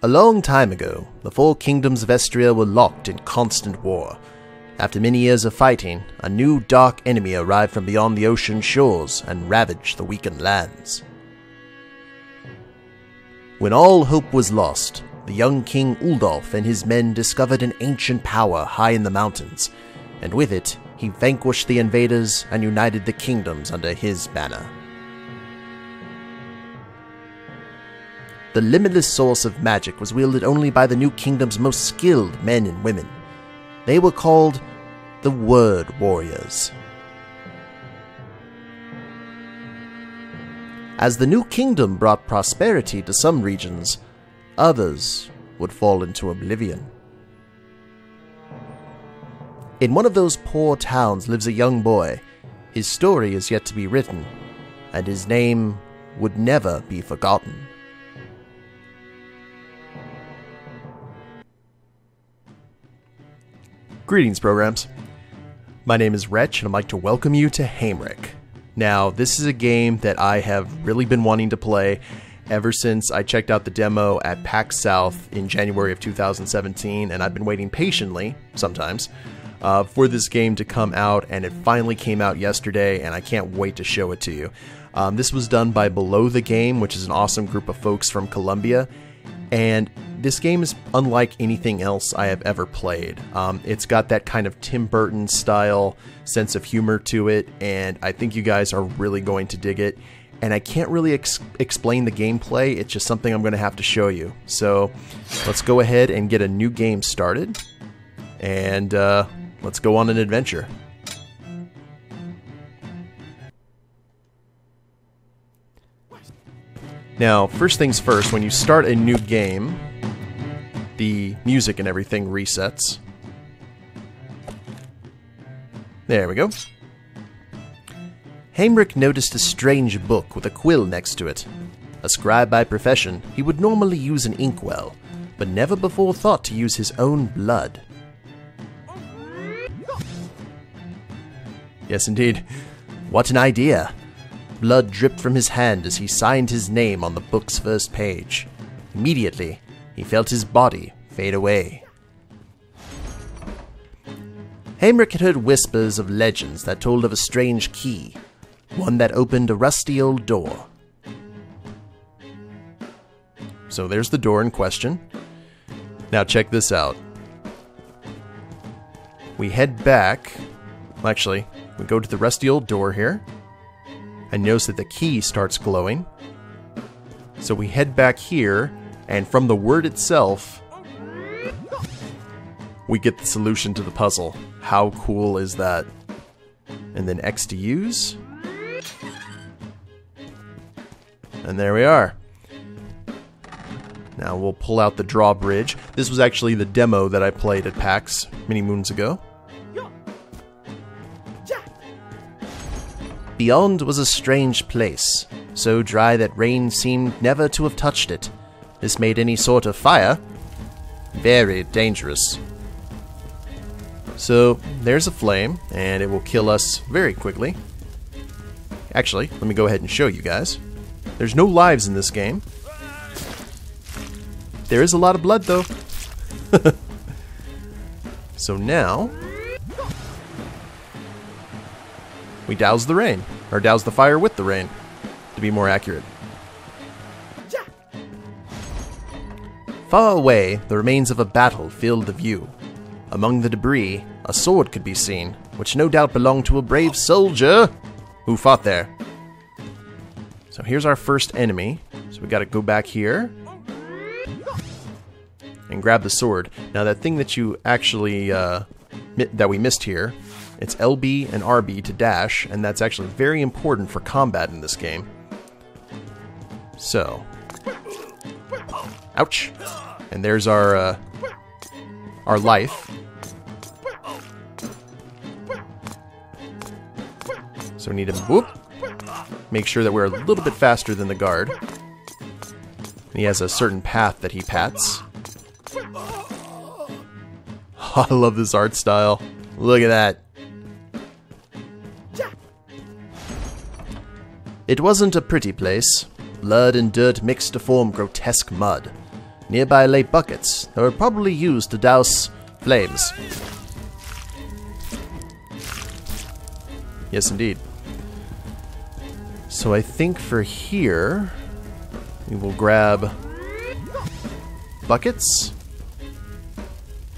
A long time ago, the four kingdoms of Estria were locked in constant war. After many years of fighting, a new dark enemy arrived from beyond the ocean shores and ravaged the weakened lands. When all hope was lost, the young King Uldolf and his men discovered an ancient power high in the mountains, and with it, he vanquished the invaders and united the kingdoms under his banner. The limitless source of magic was wielded only by the new kingdom's most skilled men and women. They were called the Word Warriors. As the new kingdom brought prosperity to some regions, others would fall into oblivion. In one of those poor towns lives a young boy. His story is yet to be written, and his name would never be forgotten. Greetings, programs. My name is Wretch, and I'd like to welcome you to Haimrik. Now, this is a game that I have really been wanting to play ever since I checked out the demo at PAX South in January of 2017, and I've been waiting patiently, sometimes, for this game to come out, and it finally came out yesterday, and I can't wait to show it to you. This was done by Below the Game, which is an awesome group of folks from Colombia, and this game is unlike anything else I have ever played. It's got that kind of Tim Burton style sense of humor to it, and I think you guys are really going to dig it. And I can't really explain the gameplay, it's just something I'm going to have to show you. So let's go ahead and get a new game started, and let's go on an adventure. Now, first things first, when you start a new game, the music and everything resets. There we go. Haimrik noticed a strange book with a quill next to it. A scribe by profession, he would normally use an inkwell, but never before thought to use his own blood. Yes, indeed. What an idea! Blood dripped from his hand as he signed his name on the book's first page. Immediately, he felt his body fade away. Haimrik had heard whispers of legends that told of a strange key, one that opened a rusty old door. So there's the door in question. Now check this out. We head back. Actually, we go to the rusty old door here, and notice that the key starts glowing. So we head back here, and from the word itself, we get the solution to the puzzle. How cool is that? And then X to use. And there we are. Now we'll pull out the drawbridge. This was actually the demo that I played at PAX many moons ago. Beyond was a strange place, so dry that rain seemed never to have touched it. This made any sort of fire very dangerous. So there's a flame, and it will kill us very quickly. Actually, let me go ahead and show you guys. There's no lives in this game. There is a lot of blood, though. So now we douse the rain, or douse the fire with the rain, to be more accurate. Far away, the remains of a battle filled the view. Among the debris, a sword could be seen, which no doubt belonged to a brave soldier who fought there. So here's our first enemy. So we gotta go back here and grab the sword. Now that thing that you actually, that we missed here, it's LB and RB to dash, and that's actually very important for combat in this game. So, ouch! And there's our life. So we need to whoop. Make sure that we're a little bit faster than the guard. And he has a certain path that he pats. Oh, I love this art style. Look at that. It wasn't a pretty place. Blood and dirt mixed to form grotesque mud. Nearby lay buckets that were probably used to douse flames. Yes, indeed. So I think for here, we will grab buckets,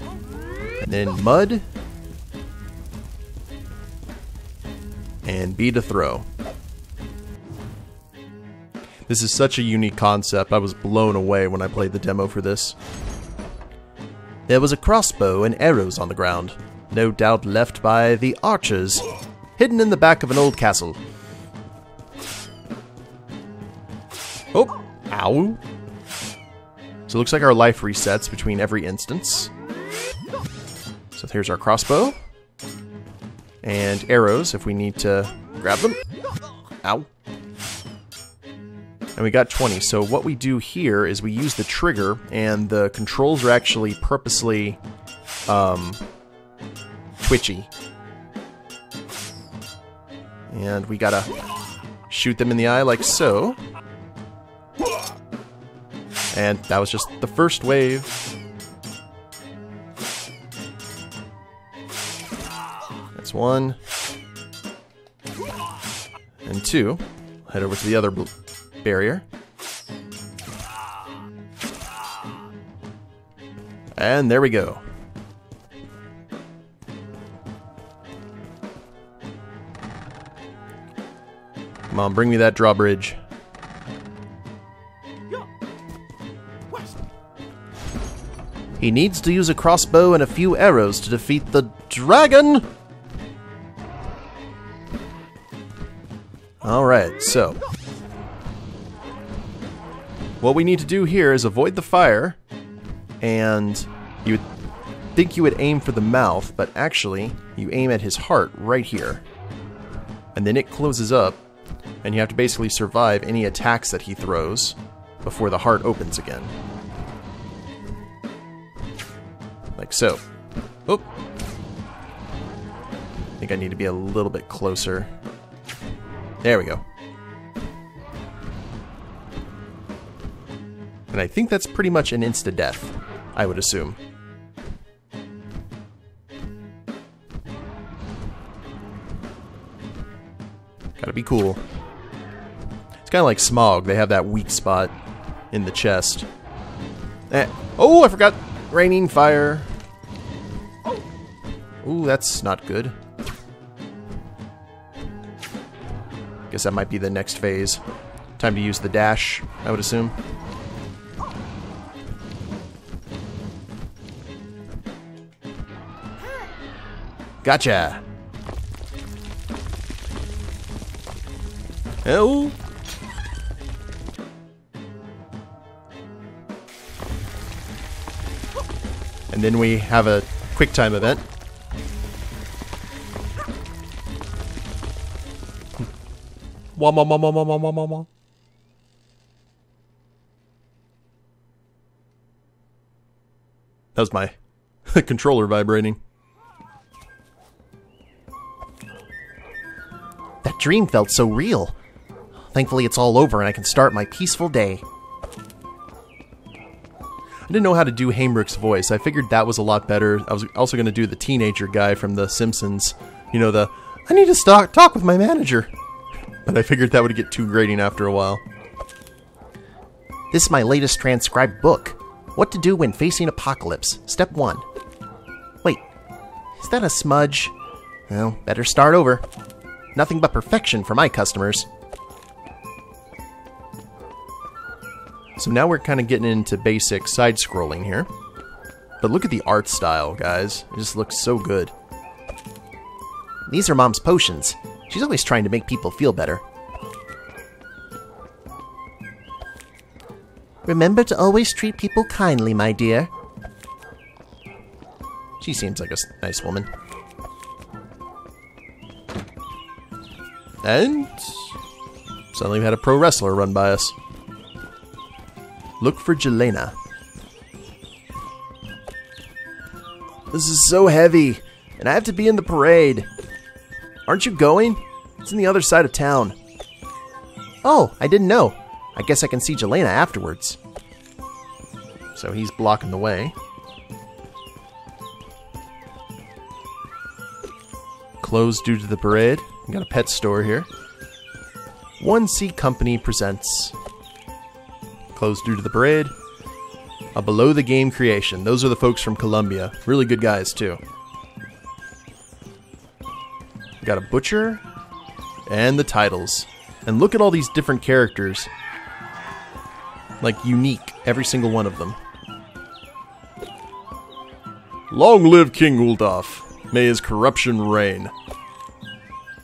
and then mud, and B to throw. This is such a unique concept. I was blown away when I played the demo for this. There was a crossbow and arrows on the ground, no doubt left by the archers, hidden in the back of an old castle. Oh, ow. So it looks like our life resets between every instance. So here's our crossbow. And arrows if we need to grab them. Ow. And we got 20. So what we do here is we use the trigger, and the controls are actually purposely twitchy. And we gotta shoot them in the eye like so. And that was just the first wave. That's one. And two. Head over to the other barrier. And there we go. Come on, bring me that drawbridge. He needs to use a crossbow and a few arrows to defeat the dragon! Alright, so what we need to do here is avoid the fire, and you would think you would aim for the mouth, but actually you aim at his heart right here. And then it closes up, and you have to basically survive any attacks that he throws before the heart opens again. Like so. Oh! I think I need to be a little bit closer. There we go. And I think that's pretty much an insta-death, I would assume. Gotta be cool. It's kind of like Smog. They have that weak spot in the chest. Oh, I forgot! Raining fire. Ooh, that's not good. Guess that might be the next phase. Time to use the dash, I would assume. Gotcha! Oh! And then we have a quick time event. Wah, wah, wah, wah, wah, wah, wah, wah. That was my controller vibrating. That dream felt so real. Thankfully it's all over and I can start my peaceful day. I didn't know how to do Haimrik's voice. I figured that was a lot better. I was also going to do the teenager guy from The Simpsons. You know, the, I need to talk with my manager. But I figured that would get too grating after a while. This is my latest transcribed book. What to do when facing apocalypse. Step 1. Wait, is that a smudge? Well, better start over. Nothing but perfection for my customers. So now we're kind of getting into basic side-scrolling here. But look at the art style, guys. It just looks so good. These are Mom's potions. She's always trying to make people feel better. Remember to always treat people kindly, my dear. She seems like a nice woman. And suddenly we had a pro wrestler run by us. Look for Jelena. This is so heavy, and I have to be in the parade. Aren't you going? It's on the other side of town. Oh, I didn't know. I guess I can see Jelena afterwards. So he's blocking the way. Closed due to the parade. We got a pet store here. 1C Company presents. Closed due to the parade. A Below the Game creation. Those are the folks from Colombia. Really good guys, too. We got a butcher. And the titles. And look at all these different characters. Like, unique. Every single one of them. Long live King Uldaf. May his corruption reign.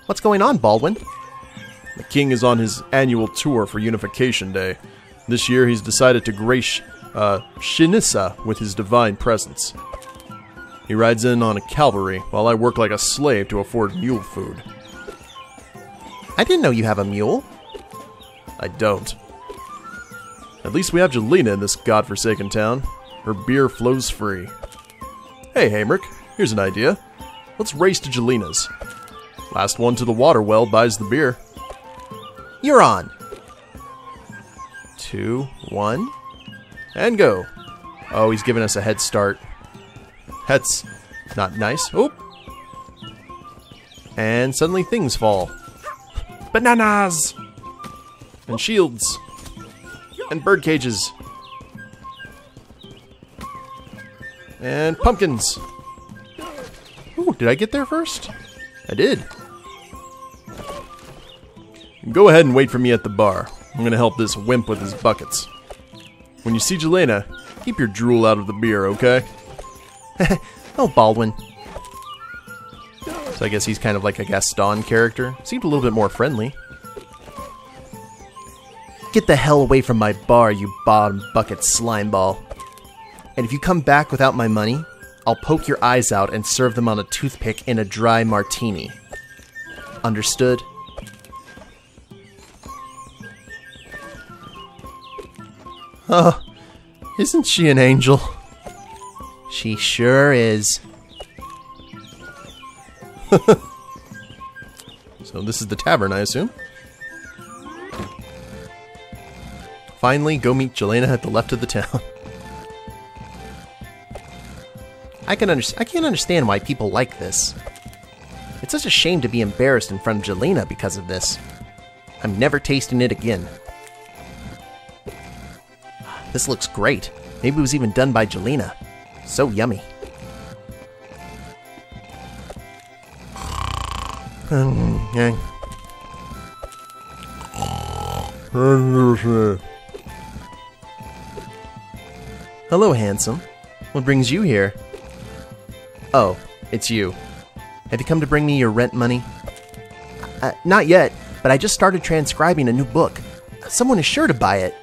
What's going on, Baldwin? The king is on his annual tour for Unification Day. This year he's decided to grace Shinissa with his divine presence. He rides in on a cavalry, while I work like a slave to afford mule food. I didn't know you have a mule. I don't. At least we have Jelena in this godforsaken town. Her beer flows free. Hey, Haimrik, here's an idea. Let's race to Jelena's. Last one to the water well buys the beer. You're on. 2, 1, and go. Oh, he's giving us a head start. That's not nice. Oh. And suddenly things fall. Bananas! And shields. And bird cages. And pumpkins. Ooh, did I get there first? I did. Go ahead and wait for me at the bar. I'm gonna help this wimp with his buckets. When you see Jelena, keep your drool out of the beer, okay? Oh, Baldwin. So I guess he's kind of like a Gaston character. Seemed a little bit more friendly. Get the hell away from my bar, you bottom bucket slimeball. And if you come back without my money, I'll poke your eyes out and serve them on a toothpick in a dry martini. Understood? Oh, isn't she an angel? She sure is. So this is the tavern, I assume. Finally, go meet Jelena at the left of the town. I can't understand why people like this. It's such a shame to be embarrassed in front of Jelena because of this. I'm never tasting it again. This looks great. Maybe it was even done by Jelena. So yummy. Hello, handsome. What brings you here? Oh, it's you. Have you come to bring me your rent money? Not yet, but I just started transcribing a new book. Someone is sure to buy it.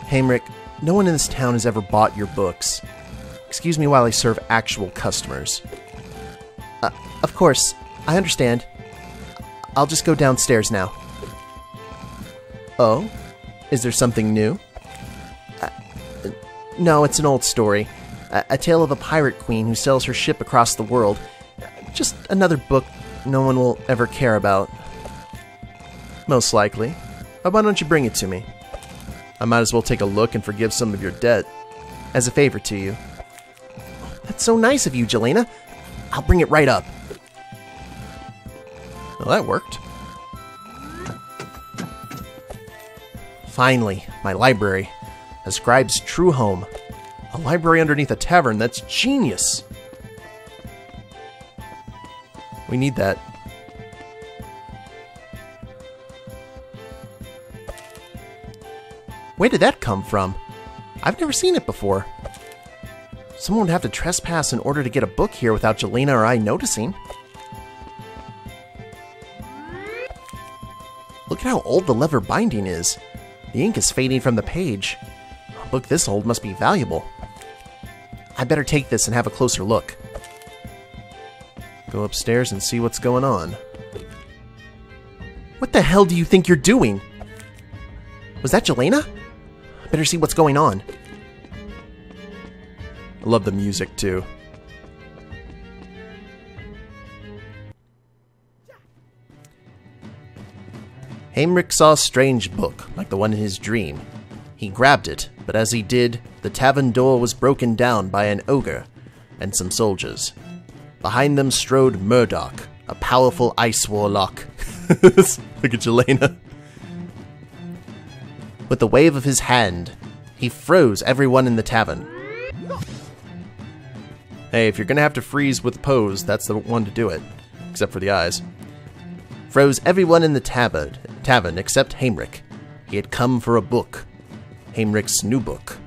Haimrik, no one in this town has ever bought your books. Excuse me while I serve actual customers. Of course, I understand. I'll just go downstairs now. Oh? Is there something new? No, it's an old story. A tale of a pirate queen who sells her ship across the world. Just another book no one will ever care about. Most likely. Why don't you bring it to me? I might as well take a look and forgive some of your debt. As a favor to you. That's so nice of you, Jelena. I'll bring it right up. Well, that worked. Finally, my library. A scribe's true home. A library underneath a tavern, that's genius. We need that. Where did that come from? I've never seen it before. Someone would have to trespass in order to get a book here without Jelena or I noticing. Look at how old the leather binding is. The ink is fading from the page. A book this old must be valuable. I better take this and have a closer look. Go upstairs and see what's going on. What the hell do you think you're doing? Was that Jelena? I better see what's going on. I love the music too. Haimrik saw a strange book, like the one in his dream. He grabbed it but as he did, the tavern door was broken down by an ogre and some soldiers. Behind them strode Murdoch, a powerful ice warlock. Look at Jelena. With a wave of his hand, he froze everyone in the tavern. Hey, if you're gonna have to freeze with pose, that's the one to do it. Except for the eyes. Froze everyone in the tavern except Haimrik. He had come for a book. Haimrik's new book.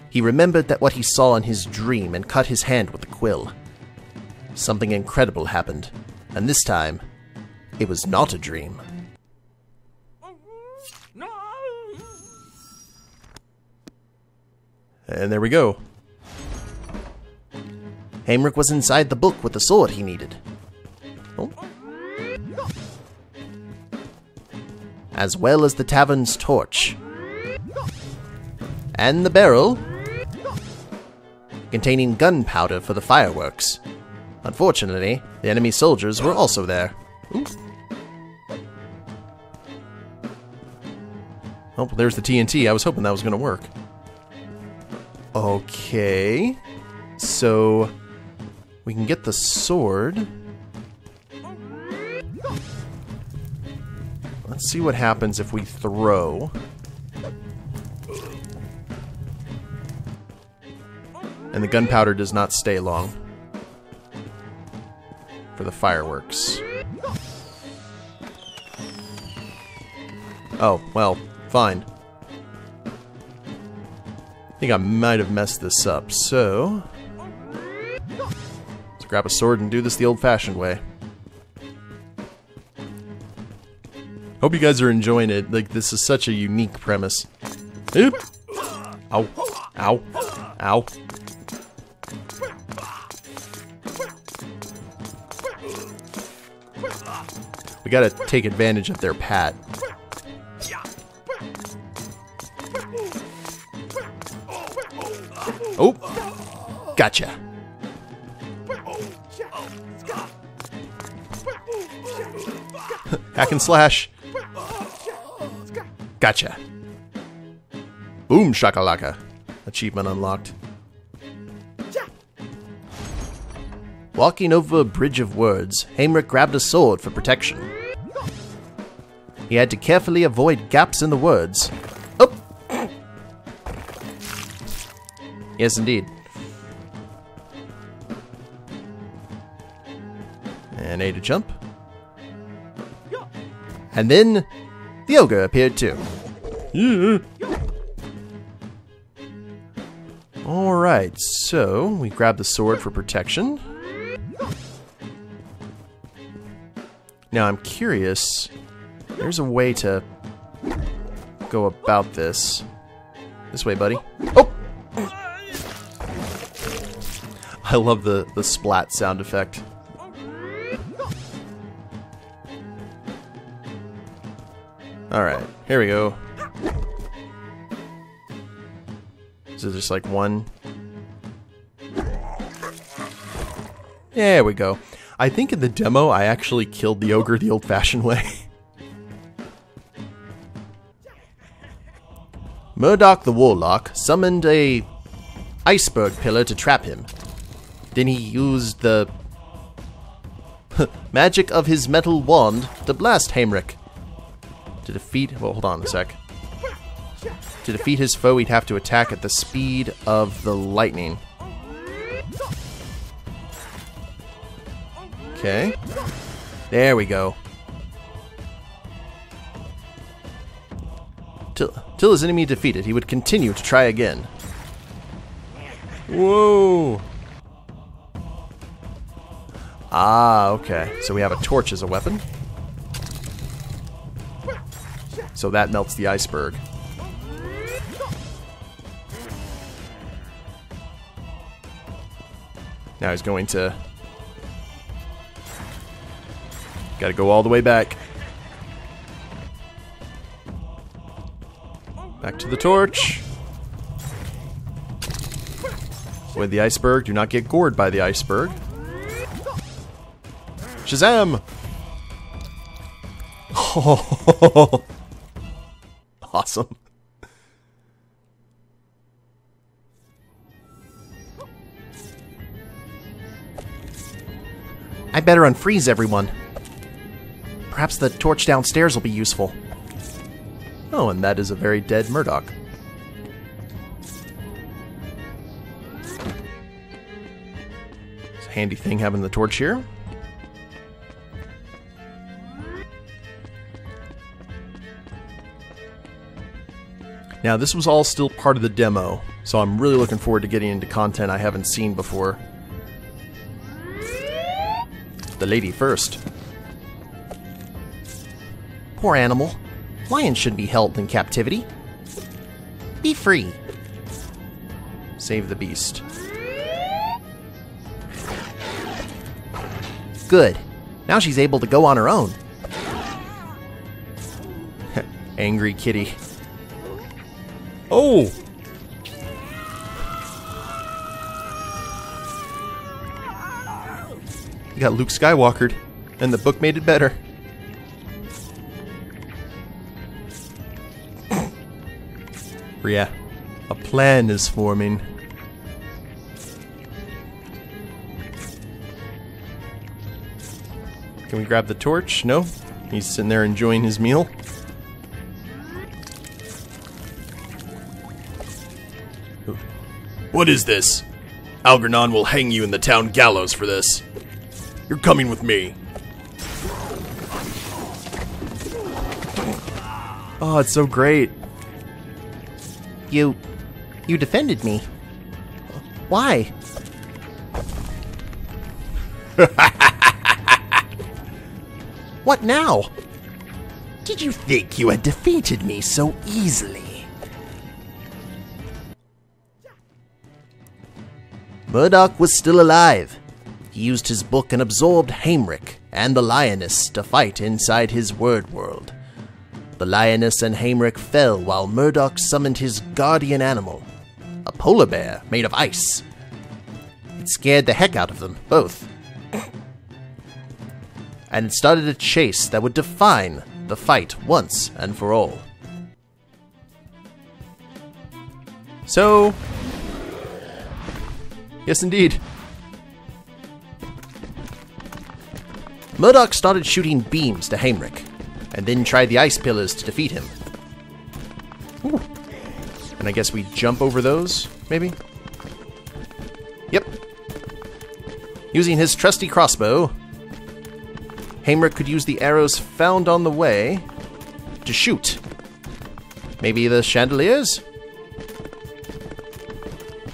He remembered that what he saw in his dream and cut his hand with a quill. Something incredible happened, and this time, it was not a dream. And there we go. Haimrik was inside the book with the sword he needed. Oh. As well as the tavern's torch. And the barrel containing gunpowder for the fireworks. Unfortunately, the enemy soldiers were also there. Ooh. Oh, there's the TNT. I was hoping that was going to work. Okay. So, we can get the sword. Let's see what happens if we throw. And the gunpowder does not stay long for the fireworks. Oh, well, fine. I think I might have messed this up, so let's grab a sword and do this the old-fashioned way. Hope you guys are enjoying it. Like, this is such a unique premise. Oop. Ow. Ow. Ow. We gotta take advantage of their pad. Oh! Gotcha. Hack and slash. Gotcha. Boom shakalaka. Achievement unlocked. Walking over a bridge of words, Haimrik grabbed a sword for protection. He had to carefully avoid gaps in the words. Oh! Yes, indeed. And A to jump. And then, the ogre appeared too. Yeah. Alright, so we grab the sword for protection. Now I'm curious, there's a way to go about this. This way, buddy. Oh! I love the splat sound effect. Alright, here we go. So just like one. There we go. I think in the demo I actually killed the ogre the old-fashioned way. Murdoch the Warlock summoned a iceberg pillar to trap him. Then he used the magic of his metal wand to blast Haimrik. To defeat... well, hold on a sec. To defeat his foe, he'd have to attack at the speed of the lightning. Okay. There we go. Till his enemy defeated, he would continue to try again. Whoa! Ah, okay. So we have a torch as a weapon. So that melts the iceberg. Now he's going to... gotta go all the way back. Back to the torch. Avoid the iceberg. Do not get gored by the iceberg. Shazam! Oh, awesome. I better unfreeze everyone. Perhaps the torch downstairs will be useful. Oh, and that is a very dead Murdoch. It's a handy thing having the torch here. Now, this was all still part of the demo, so I'm really looking forward to getting into content I haven't seen before. The lady first. Poor animal. Lions shouldn't be held in captivity. Be free. Save the beast. Good. Now she's able to go on her own. Angry kitty. Oh! You got Luke Skywalkered, and the book made it better. Yeah, a plan is forming. Can we grab the torch? No? He's sitting there enjoying his meal. What is this? Algernon will hang you in the town gallows for this. You're coming with me. Oh, it's so great. You defended me. Why? What now? Did you think you had defeated me so easily? Murdoch was still alive. He used his book and absorbed Haimrik and the lioness to fight inside his word world. The lioness and Haimrik fell while Murdoch summoned his guardian animal, a polar bear made of ice. It scared the heck out of them, both. And it started a chase that would define the fight once and for all. So, yes indeed. Murdoch started shooting beams to Haimrik, and then tried the ice pillars to defeat him. Ooh. And I guess we jump over those, maybe? Yep. Using his trusty crossbow, Haimrik could use the arrows found on the way to shoot. Maybe the chandeliers?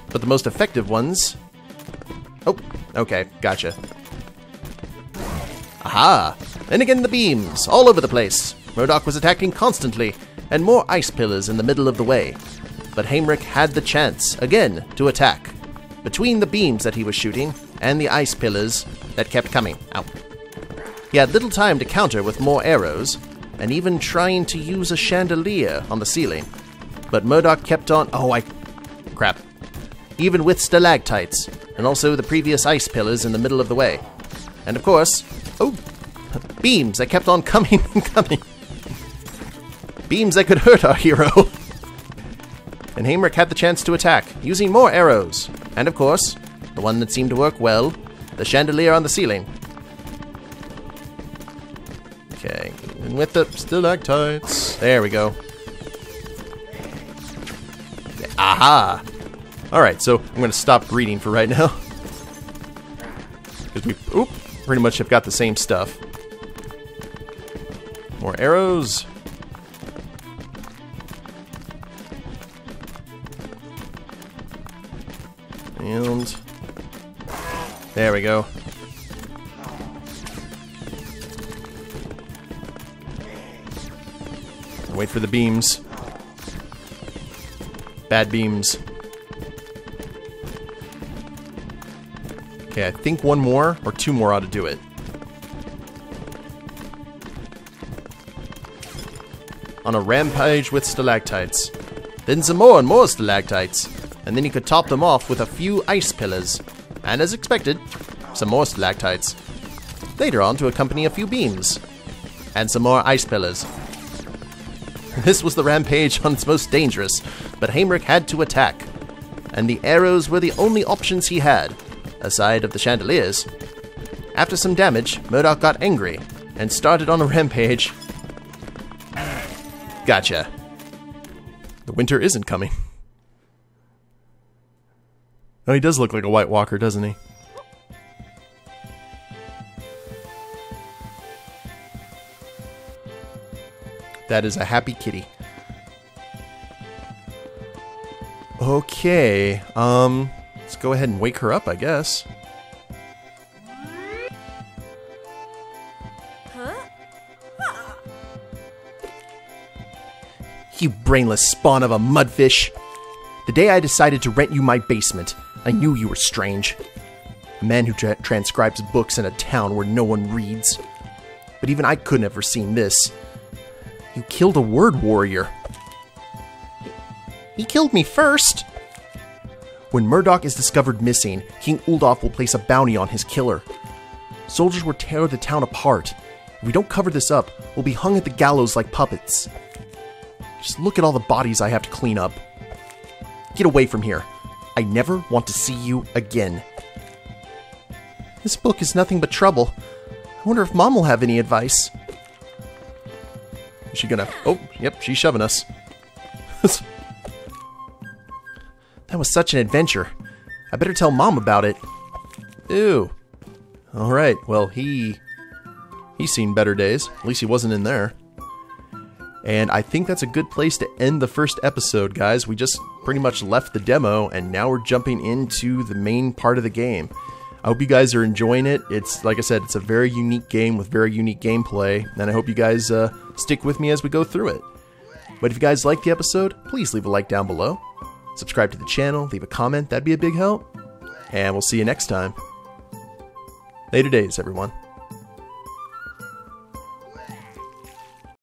But the most effective ones... Oh, okay, gotcha. Aha! And again the beams, all over the place. Murdoch was attacking constantly, and more ice pillars in the middle of the way. But Haimrik had the chance, again, to attack. Between the beams that he was shooting, and the ice pillars that kept coming. Ow. He had little time to counter with more arrows, and even trying to use a chandelier on the ceiling. But Murdoch kept on... Oh, crap. Even with stalactites, and also the previous ice pillars in the middle of the way. And of course... Oh! Beams that kept on coming and coming. Beams that could hurt our hero. And Haimrik had the chance to attack, using more arrows. And of course, the one that seemed to work well, the chandelier on the ceiling. Okay, and with the stalactites. There we go. Aha! Alright, so I'm going to stop reading for right now. Because we pretty much have got the same stuff. More arrows. And there we go. Wait for the beams. Bad beams. Okay, I think one more or two more ought to do it. On a rampage with stalactites. Then some more and more stalactites. And then you could top them off with a few ice pillars. And as expected, some more stalactites. Later on to accompany a few beams. And some more ice pillars. This was the rampage on its most dangerous, but Haimrik had to attack. And the arrows were the only options he had, aside of the chandeliers. After some damage, Murdoch got angry and started on a rampage. Gotcha. The winter isn't coming. Oh, he does look like a White Walker, doesn't he? That is a happy kitty. Okay, let's go ahead and wake her up, I guess. You brainless spawn of a mudfish! The day I decided to rent you my basement, I knew you were strange. A man who transcribes books in a town where no one reads. But even I couldn't have foreseen this. You killed a word warrior. He killed me first! When Murdoch is discovered missing, King Uldof will place a bounty on his killer. Soldiers will tear the town apart. If we don't cover this up, we'll be hung at the gallows like puppets. Just look at all the bodies I have to clean up. Get away from here. I never want to see you again. This book is nothing but trouble. I wonder if Mom will have any advice. Is she gonna... Oh, yep, she's shoving us. That was such an adventure. I better tell Mom about it. Ew. Alright, well, he's seen better days. At least he wasn't in there. And I think that's a good place to end the first episode, guys. We just pretty much left the demo, and now we're jumping into the main part of the game. I hope you guys are enjoying it. It's, like I said, it's a very unique game with very unique gameplay, and I hope you guys stick with me as we go through it. But if you guys liked the episode, please leave a like down below. Subscribe to the channel, leave a comment, that'd be a big help. And we'll see you next time. Later days, everyone.